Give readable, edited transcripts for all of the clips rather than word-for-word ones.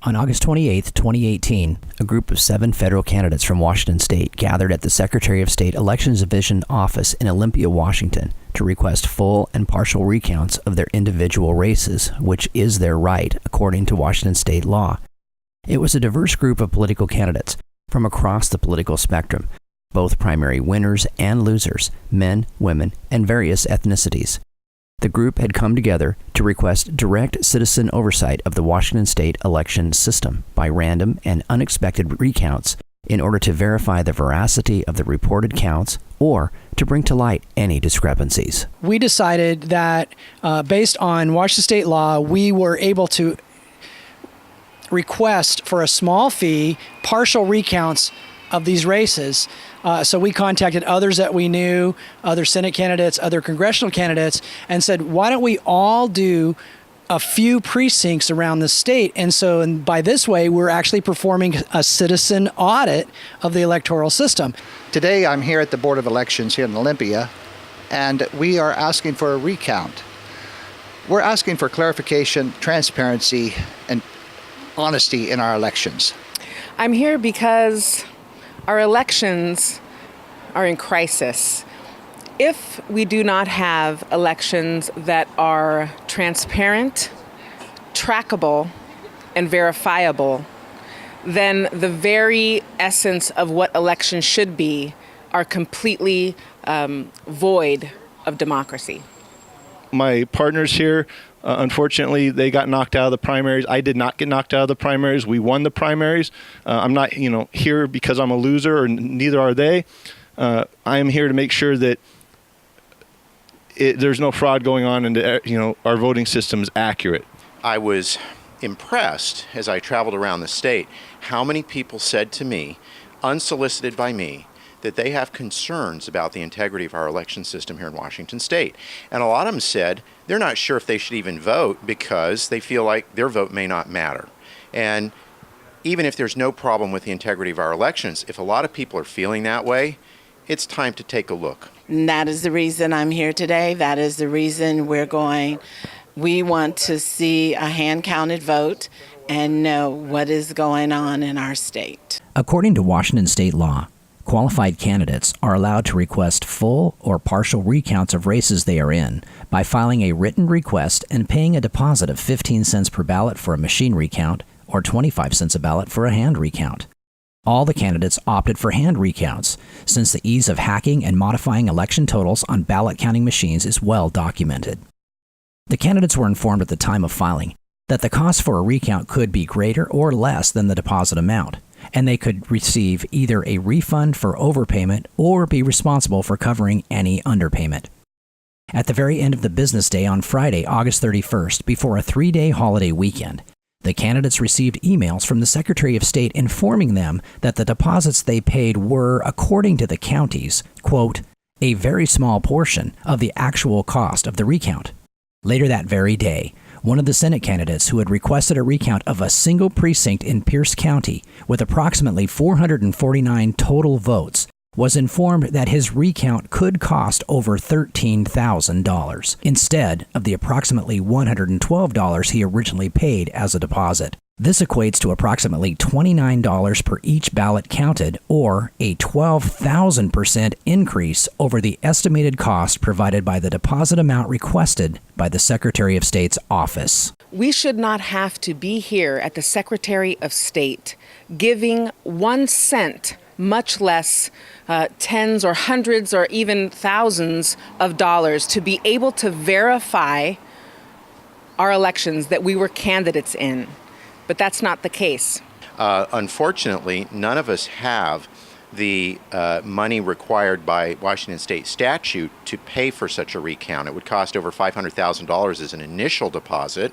On August 28, 2018, a group of 7 federal candidates from Washington State gathered at the Secretary of State Elections Division office in Olympia, Washington, to request full and partial recounts of their individual races, which is their right according to Washington state law. It was a diverse group of political candidates from across the political spectrum, both primary winners and losers, men, women, and various ethnicities. The group had come together to request direct citizen oversight of the Washington state election system by random and unexpected recounts in order to verify the veracity of the reported counts or to bring to light any discrepancies. We decided that based on Washington state law, we were able to request for a small fee partial recounts of these races. So we contacted others that we knew, other Senate candidates, other congressional candidates, and said, why don't we all do a few precincts around the state? And by this way, we're actually performing a citizen audit of the electoral system. Today, I'm here at the Board of Elections here in Olympia, and we are asking for a recount. We're asking for clarification, transparency, and honesty in our elections. I'm here because our elections are in crisis. If we do not have elections that are transparent, trackable, and verifiable, then the very essence of what elections should be are completely void of democracy. My partners here, unfortunately, they got knocked out of the primaries. I did not get knocked out of the primaries. We won the primaries. I'm not, here because I'm a loser, or neither are they. I am here to make sure that there's no fraud going on, and our voting system is accurate. I was impressed as I traveled around the state how many people said to me, unsolicited by me, that they have concerns about the integrity of our election system here in Washington state. And a lot of them said they're not sure if they should even vote because they feel like their vote may not matter. And even if there's no problem with the integrity of our elections, if a lot of people are feeling that way, it's time to take a look. And that is the reason I'm here today. That is the reason we want to see a hand-counted vote and know what is going on in our state. According to Washington state law, qualified candidates are allowed to request full or partial recounts of races they are in by filing a written request and paying a deposit of 15 cents per ballot for a machine recount or 25 cents a ballot for a hand recount. All the candidates opted for hand recounts, since the ease of hacking and modifying election totals on ballot counting machines is well documented. The candidates were informed at the time of filing that the cost for a recount could be greater or less than the deposit amount, and they could receive either a refund for overpayment or be responsible for covering any underpayment. At the very end of the business day on Friday, August 31st, before a 3-day holiday weekend, the candidates received emails from the Secretary of State informing them that the deposits they paid were, according to the counties, quote, a very small portion of the actual cost of the recount. Later that very day, one of the Senate candidates who had requested a recount of a single precinct in Pierce County with approximately 449 total votes was informed that his recount could cost over $13,000 instead of the approximately $112 he originally paid as a deposit. This equates to approximately $29 per each ballot counted, or a 12,000% increase over the estimated cost provided by the deposit amount requested by the Secretary of State's office. We should not have to be here at the Secretary of State giving 1 cent, much less tens or hundreds or even thousands of dollars, to be able to verify our elections that we were candidates in. But that's not the case. Unfortunately, none of us have the money required by Washington state statute to pay for such a recount. It would cost over $500,000 as an initial deposit,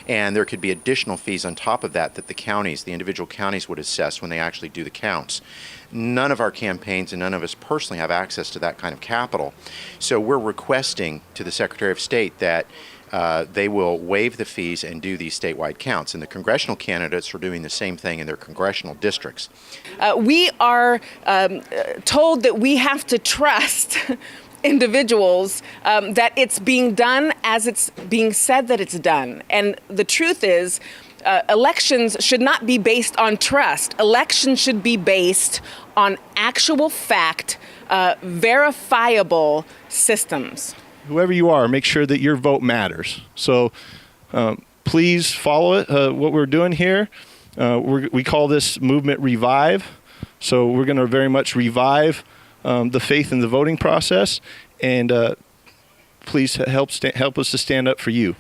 and there could be additional fees on top of that the individual counties would assess when they actually do the counts. None of our campaigns and none of us personally have access to that kind of capital. So we're requesting to the Secretary of State that they will waive the fees and do these statewide counts. And the congressional candidates are doing the same thing in their congressional districts. We are told that we have to trust individuals, that it's being done as it's being said that it's done. And the truth is, elections should not be based on trust. Elections should be based on actual fact, verifiable systems. Whoever you are, make sure that your vote matters. So please follow it. What we're doing here, we call this movement Revive. So we're going to very much revive the faith in the voting process, and please help us to stand up for you.